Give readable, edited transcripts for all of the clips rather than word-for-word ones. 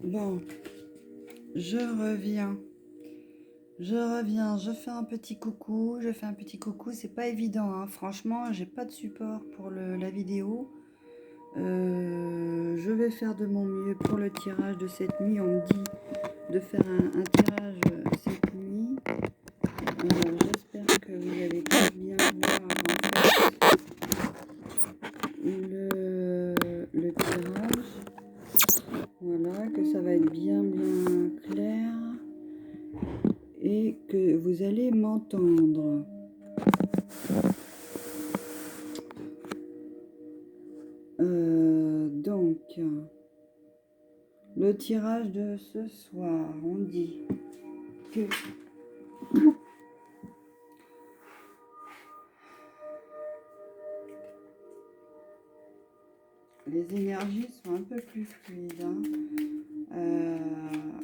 Bon, je reviens. Je fais un petit coucou. C'est pas évident, hein. Franchement, j'ai pas de support pour la vidéo. Je vais faire de mon mieux pour le tirage de cette nuit. On me dit de faire un tirage cette nuit. J'espère que vous allez très bien voir en fait, le tirage. Voilà, que ça va être bien clair. Et que vous allez m'entendre. Donc, le tirage de ce soir, on dit que les énergies sont un peu plus fluides, hein.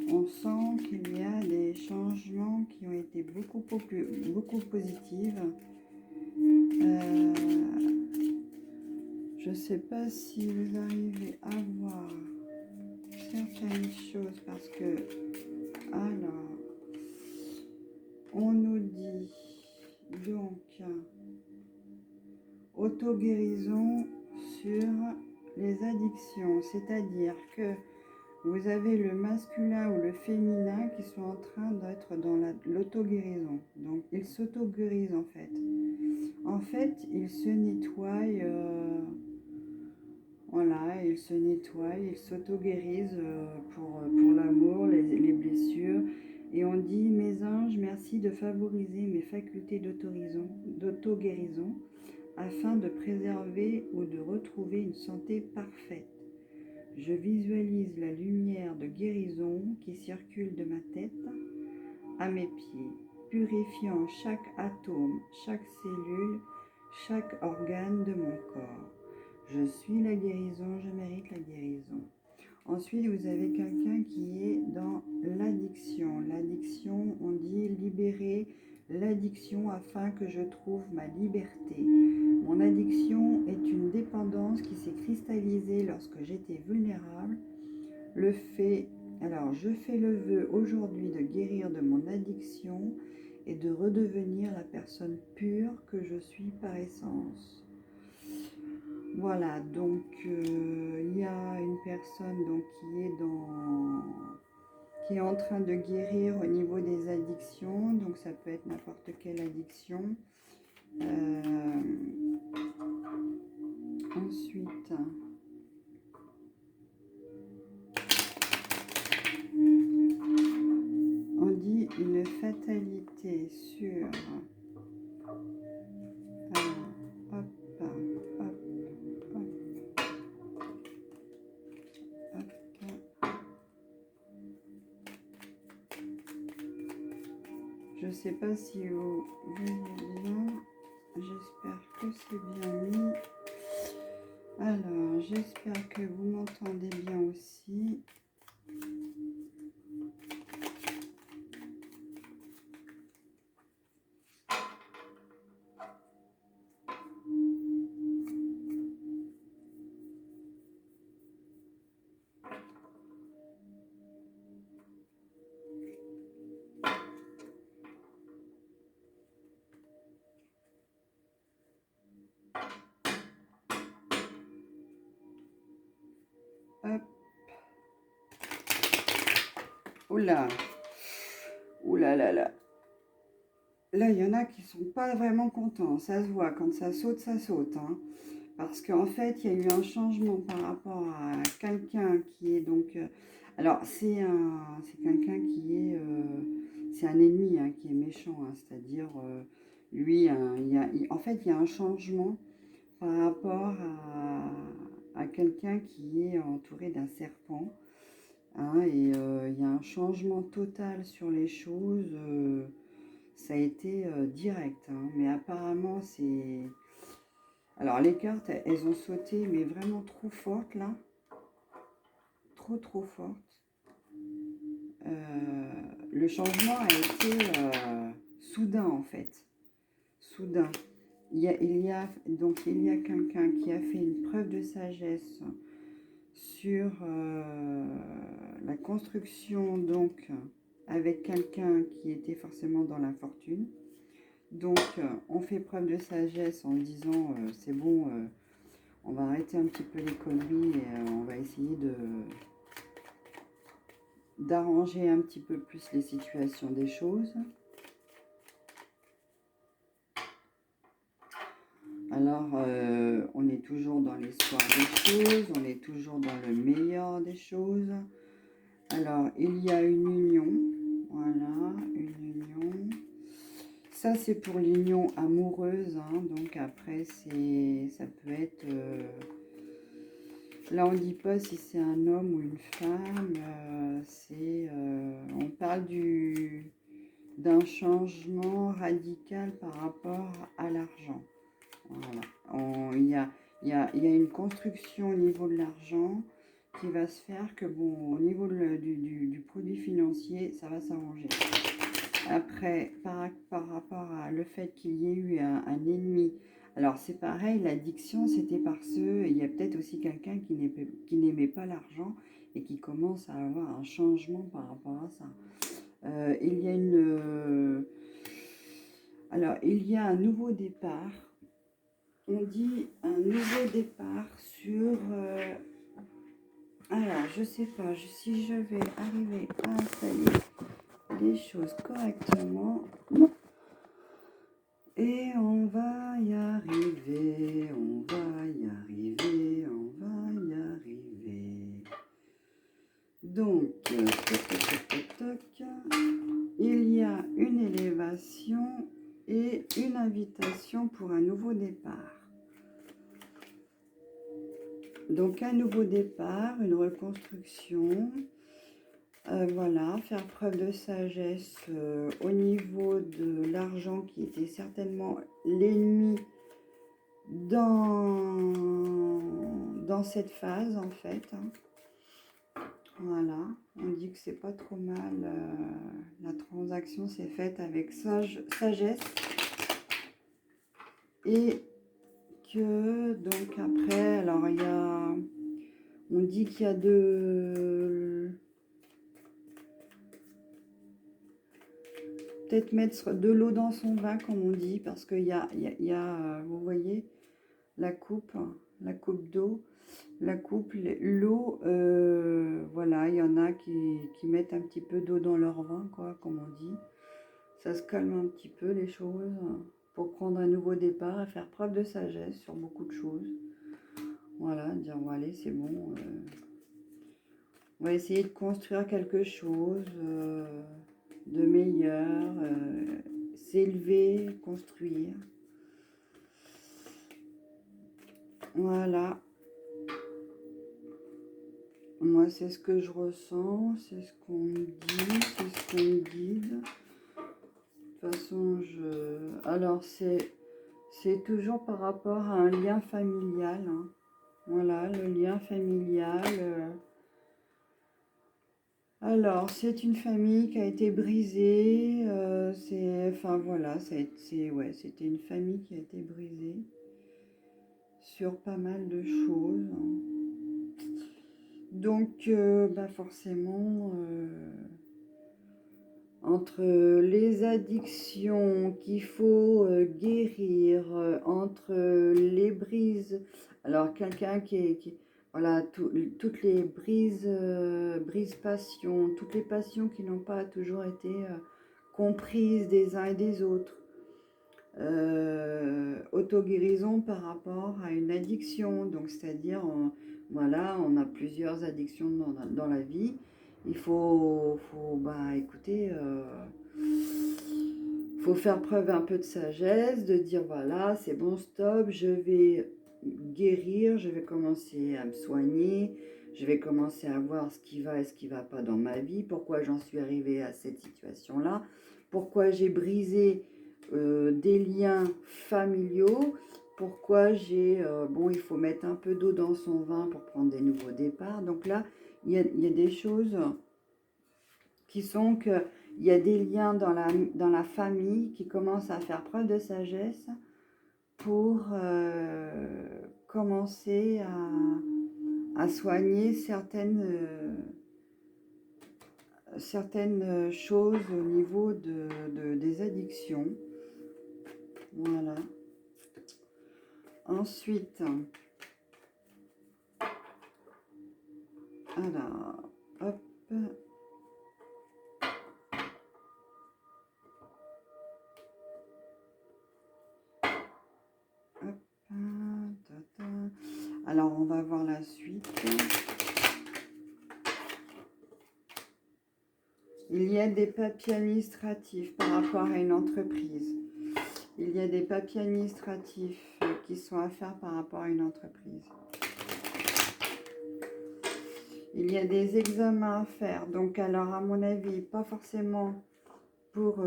On sent qu'il y a des changements qui ont été beaucoup positifs. Je ne sais pas si vous arrivez à voir certaines choses parce que, alors, on nous dit donc auto-guérison sur les addictions, c'est-à-dire que vous avez le masculin ou le féminin qui sont en train d'être dans l'auto-guérison. Donc, ils s'auto-guérisent en fait. En fait, ils se nettoient, voilà, ils se nettoient, ils s'auto-guérisent pour l'amour, les blessures. Et on dit, mes anges, merci de favoriser mes facultés d'auto-guérison afin de préserver ou de retrouver une santé parfaite. Je visualise la lumière de guérison qui circule de ma tête à mes pieds, purifiant chaque atome, chaque cellule, chaque organe de mon corps. Je suis la guérison, je mérite la guérison. Ensuite, vous avez quelqu'un qui est dans l'addiction. L'addiction, on dit libérer l'addiction afin que je trouve ma liberté. Mon addiction est une dépendance qui s'est cristallisée lorsque j'étais vulnérable. Alors, je fais le vœu aujourd'hui de guérir de mon addiction et de redevenir la personne pure que je suis par essence. Voilà, donc il y a une personne donc, qui est en train de guérir au niveau des addictions, donc ça peut être n'importe quelle addiction. Ensuite, on dit une fatalité sur... Alors, je sais pas si vous voyez bien, j'espère que c'est bien mis. Alors, j'espère que vous m'entendez bien aussi. Hop. Oula. Oula là là. Là, il y en a qui sont pas vraiment contents. Ça se voit. Quand ça saute, hein. Parce qu'en fait, il y a eu un changement par rapport à quelqu'un qui est donc... alors, c'est quelqu'un qui est... c'est un ennemi hein, qui est méchant. Hein, c'est-à-dire, lui, en fait, il y a un changement par rapport à quelqu'un qui est entouré d'un serpent. Hein, et il y a un changement total sur les choses. Ça a été direct. Hein, mais apparemment, c'est... Alors, les cartes, elles ont sauté, mais vraiment trop fortes, là. Trop fortes. Le changement a été soudain, en fait. Soudain. Il y a quelqu'un qui a fait une preuve de sagesse sur la construction, donc, avec quelqu'un qui était forcément dans la fortune. Donc, on fait preuve de sagesse en disant, c'est bon, on va arrêter un petit peu les conneries et on va essayer d'arranger un petit peu plus les situations des choses. Alors, on est toujours dans l'espoir des choses, on est toujours dans le meilleur des choses. Alors, il y a une union, voilà, une union. Ça, c'est pour l'union amoureuse, hein, donc après, ça peut être... là, on ne dit pas si c'est un homme ou une femme, on parle d'un changement radical par rapport à l'argent. Voilà. Il y a une construction au niveau de l'argent qui va se faire que, bon, au niveau du produit financier, ça va s'arranger. Après, par rapport à le fait qu'il y ait eu un ennemi, alors c'est pareil, l'addiction, c'était parce qu'il y a peut-être aussi quelqu'un qui n'aimait pas l'argent et qui commence à avoir un changement par rapport à ça. Il y a alors, il y a un nouveau départ. On dit un nouveau départ sur... alors, je sais pas si je vais arriver à installer les choses correctement. Et on va y arriver, on va y arriver, on va y arriver. Donc, il y a une élévation et une invitation pour un nouveau départ. Donc, un nouveau départ, une reconstruction. Voilà, faire preuve de sagesse au niveau de l'argent qui était certainement l'ennemi dans cette phase en fait. Voilà, on dit que c'est pas trop mal. La transaction s'est faite avec sagesse et que donc après, alors on dit qu'il y a peut-être mettre de l'eau dans son vin comme on dit, parce qu'il y a, vous voyez, la coupe d'eau, l'eau, voilà, il y en a qui mettent un petit peu d'eau dans leur vin, quoi, comme on dit. Ça se calme un petit peu les choses pour prendre un nouveau départ et faire preuve de sagesse sur beaucoup de choses. Voilà, dire, bon, allez, c'est bon. On va essayer de construire quelque chose de meilleur, s'élever, construire. Voilà. Moi, c'est ce que je ressens, c'est ce qu'on me dit, c'est ce qu'on me guide. De toute façon, alors, c'est toujours par rapport à un lien familial. Hein. Voilà, le lien familial. Alors, c'est une famille qui a été brisée. Enfin, voilà, ouais, c'était une famille qui a été brisée sur pas mal de choses. Donc, forcément, entre les addictions qu'il faut guérir, entre les brises, alors quelqu'un voilà, toutes les brises passions, toutes les passions qui n'ont pas toujours été comprises des uns et des autres. Auto-guérison par rapport à une addiction, donc c'est-à-dire, voilà, on a plusieurs addictions dans la vie. Il faut écoutez, faut faire preuve un peu de sagesse, de dire voilà, c'est bon, stop, je vais guérir, je vais commencer à me soigner, je vais commencer à voir ce qui va et ce qui ne va pas dans ma vie, pourquoi j'en suis arrivée à cette situation-là, pourquoi j'ai brisé des liens familiaux, pourquoi il faut mettre un peu d'eau dans son vin pour prendre des nouveaux départs. Donc là, il y a des choses qui sont que il y a des liens dans la famille qui commencent à faire preuve de sagesse pour commencer à soigner certaines choses au niveau des addictions. Voilà. Ensuite, alors, hop. Hop, alors, on va voir la suite. Il y a des papiers administratifs par rapport à une entreprise. Il y a des papiers administratifs qui sont à faire par rapport à une entreprise. Il y a des examens à faire. Donc, alors, à mon avis, pas forcément pour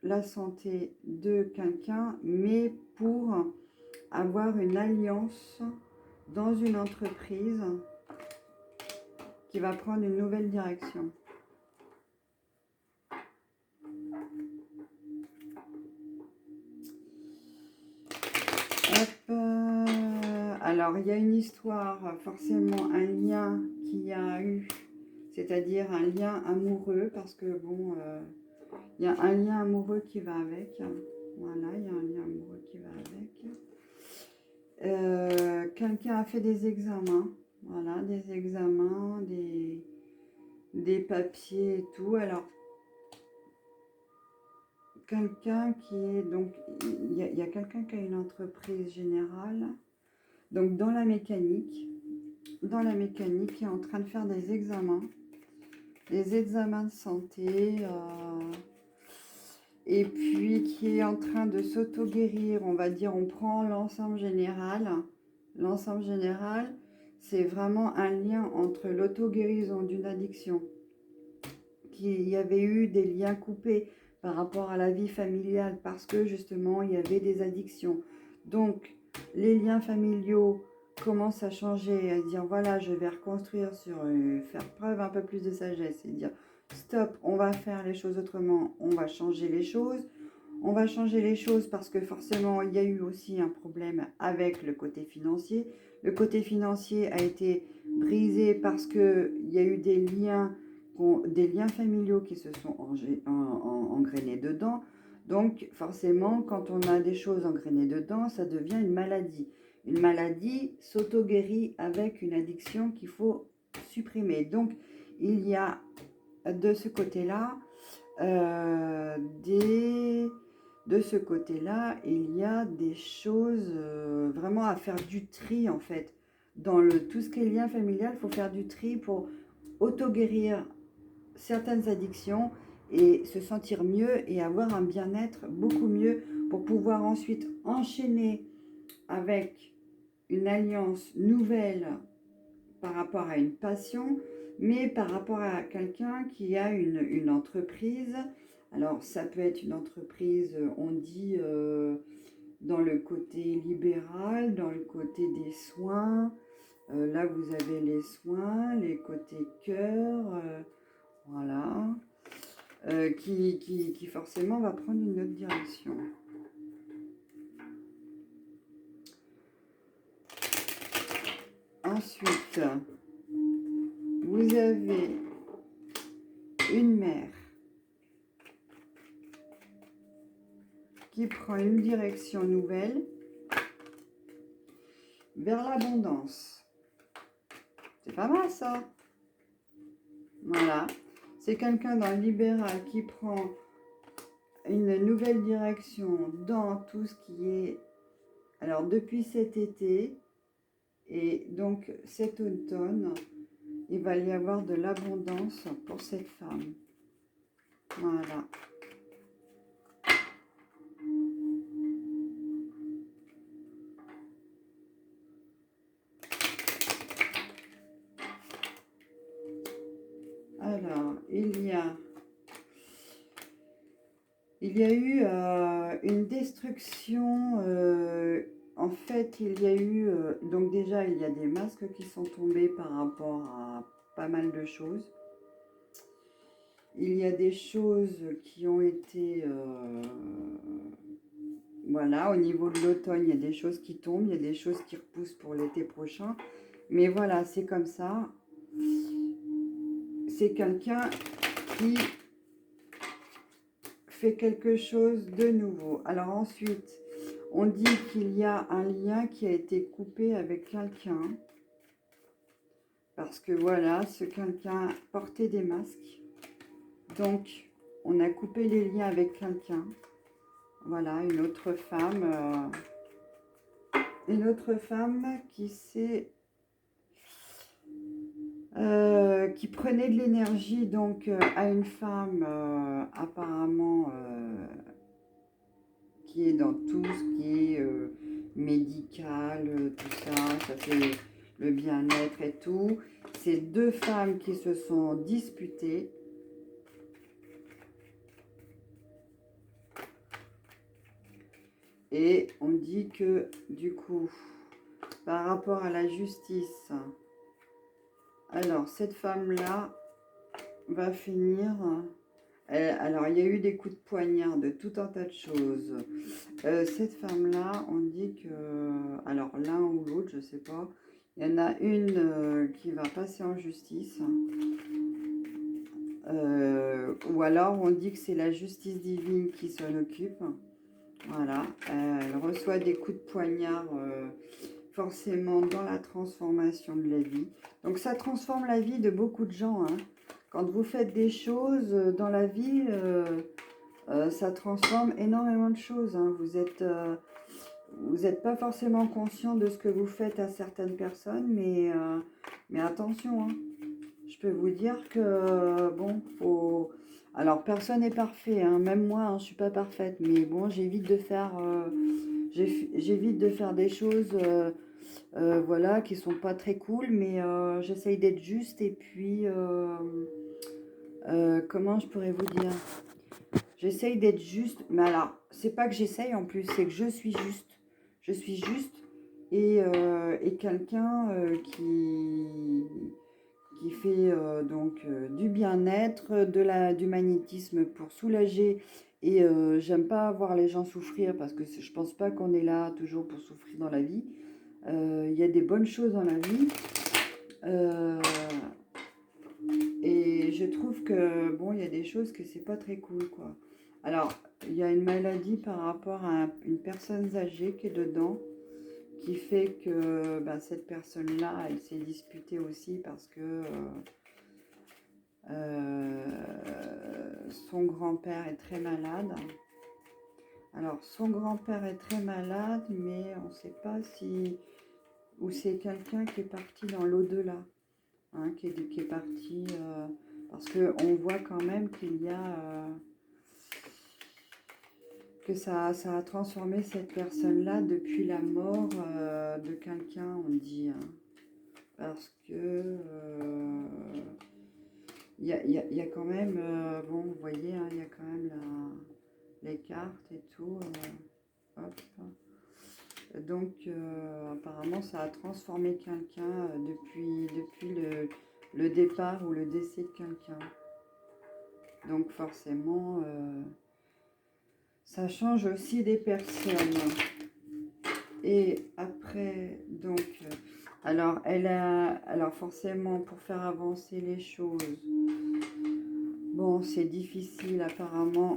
la santé de quelqu'un, mais pour avoir une alliance dans une entreprise qui va prendre une nouvelle direction. Hop, alors, il y a une histoire, forcément un lien qu'il y a eu, c'est-à-dire un lien amoureux, parce que bon, il y a un lien amoureux qui va avec. Voilà, il y a un lien amoureux qui va avec. Quelqu'un a fait des examens, voilà, des examens, des papiers et tout. Alors, quelqu'un qui est, donc, il y a quelqu'un qui a une entreprise générale, donc dans la mécanique, qui est en train de faire des examens de santé, et puis qui est en train de s'auto-guérir, on va dire, on prend l'ensemble général. L'ensemble général, c'est vraiment un lien entre l'auto-guérison d'une addiction, qu'il y avait eu des liens coupés par rapport à la vie familiale, parce que justement, il y avait des addictions. Donc, les liens familiaux commencent à changer, à dire, voilà, je vais reconstruire sur, faire preuve un peu plus de sagesse, et dire, stop, on va faire les choses autrement, on va changer les choses. On va changer les choses parce que forcément, il y a eu aussi un problème avec le côté financier. Le côté financier a été brisé parce qu'il y a eu des liens familiaux qui se sont engrainés dedans. Donc forcément, quand on a des choses engrainées dedans, ça devient une maladie. Une maladie s'auto-guérit avec une addiction qu'il faut supprimer. Donc il y a de ce côté-là de ce côté-là, il y a des choses vraiment à faire du tri en fait. Dans tout ce qui est lien familial, il faut faire du tri pour auto-guérir certaines addictions et se sentir mieux et avoir un bien-être beaucoup mieux pour pouvoir ensuite enchaîner avec une alliance nouvelle par rapport à une passion, mais par rapport à quelqu'un qui a une entreprise. Alors, ça peut être une entreprise, on dit, dans le côté libéral, dans le côté des soins. Là, vous avez les soins, les côtés cœur, voilà, qui forcément va prendre une autre direction. Ensuite, vous avez une mère qui prend une direction nouvelle vers l'abondance. C'est pas mal ça. Voilà. C'est quelqu'un dans le libéral qui prend une nouvelle direction dans tout ce qui est... Alors, depuis cet été et donc cet automne, il va y avoir de l'abondance pour cette femme. Voilà. Alors, il y a eu une destruction. En fait, il y a eu... donc déjà, il y a des masques qui sont tombés par rapport à pas mal de choses. Il y a des choses qui ont été... voilà, au niveau de l'automne, il y a des choses qui tombent, il y a des choses qui repoussent pour l'été prochain. Mais voilà, c'est comme ça. C'est quelqu'un qui fait quelque chose de nouveau. Alors ensuite, on dit qu'il y a un lien qui a été coupé avec quelqu'un. Parce que voilà, ce quelqu'un portait des masques. Donc, on a coupé les liens avec quelqu'un. Voilà, une autre femme qui s'est... qui prenait de l'énergie donc à une femme apparemment qui est dans tout ce qui est médical, tout ça, ça c'est le bien-être et tout. C'est deux femmes qui se sont disputées. Et on dit que du coup, par rapport à la justice, alors cette femme-là va finir... alors, il y a eu des coups de poignard, de tout un tas de choses. Cette femme-là, on dit que... Alors, l'un ou l'autre, je ne sais pas. Il y en a une qui va passer en justice. Ou alors, on dit que c'est la justice divine qui s'en occupe. Voilà. Elle reçoit des coups de poignard forcément dans la transformation de la vie. Donc, ça transforme la vie de beaucoup de gens, hein. Quand vous faites des choses dans la vie, ça transforme énormément de choses, hein. Vous n'êtes pas forcément conscient de ce que vous faites à certaines personnes, mais attention, hein. Je peux vous dire que, bon, faut... Alors, personne n'est parfait, hein. Même moi, hein, je ne suis pas parfaite, mais bon, j'évite de faire des choses... voilà, qui sont pas très cool, mais j'essaye d'être juste et puis comment je pourrais vous dire? J'essaye d'être juste, mais alors, c'est pas que j'essaye en plus, c'est que je suis juste. Je suis juste et quelqu'un qui fait donc du bien-être, du magnétisme pour soulager. Et j'aime pas voir les gens souffrir parce que je pense pas qu'on est là toujours pour souffrir dans la vie. Il y a des bonnes choses dans la vie. Et je trouve que, bon, il y a des choses que c'est pas très cool, quoi. Alors, il y a une maladie par rapport à une personne âgée qui est dedans, qui fait que ben, cette personne-là, elle s'est disputée aussi parce que son grand-père est très malade. Alors, son grand-père est très malade, mais on ne sait pas si... Ou c'est quelqu'un qui est parti dans l'au-delà. Hein, qui est parti, parce qu'on voit quand même qu'il y a, que ça a transformé cette personne-là depuis la mort de quelqu'un, on dit, hein. Parce que il y a quand même, bon, vous voyez, hein, il y a quand même les cartes et tout. Hop. Donc, apparemment, ça a transformé quelqu'un depuis le départ ou le décès de quelqu'un. Donc, forcément, ça change aussi des personnes. Et après, donc, alors forcément, pour faire avancer les choses, bon, c'est difficile apparemment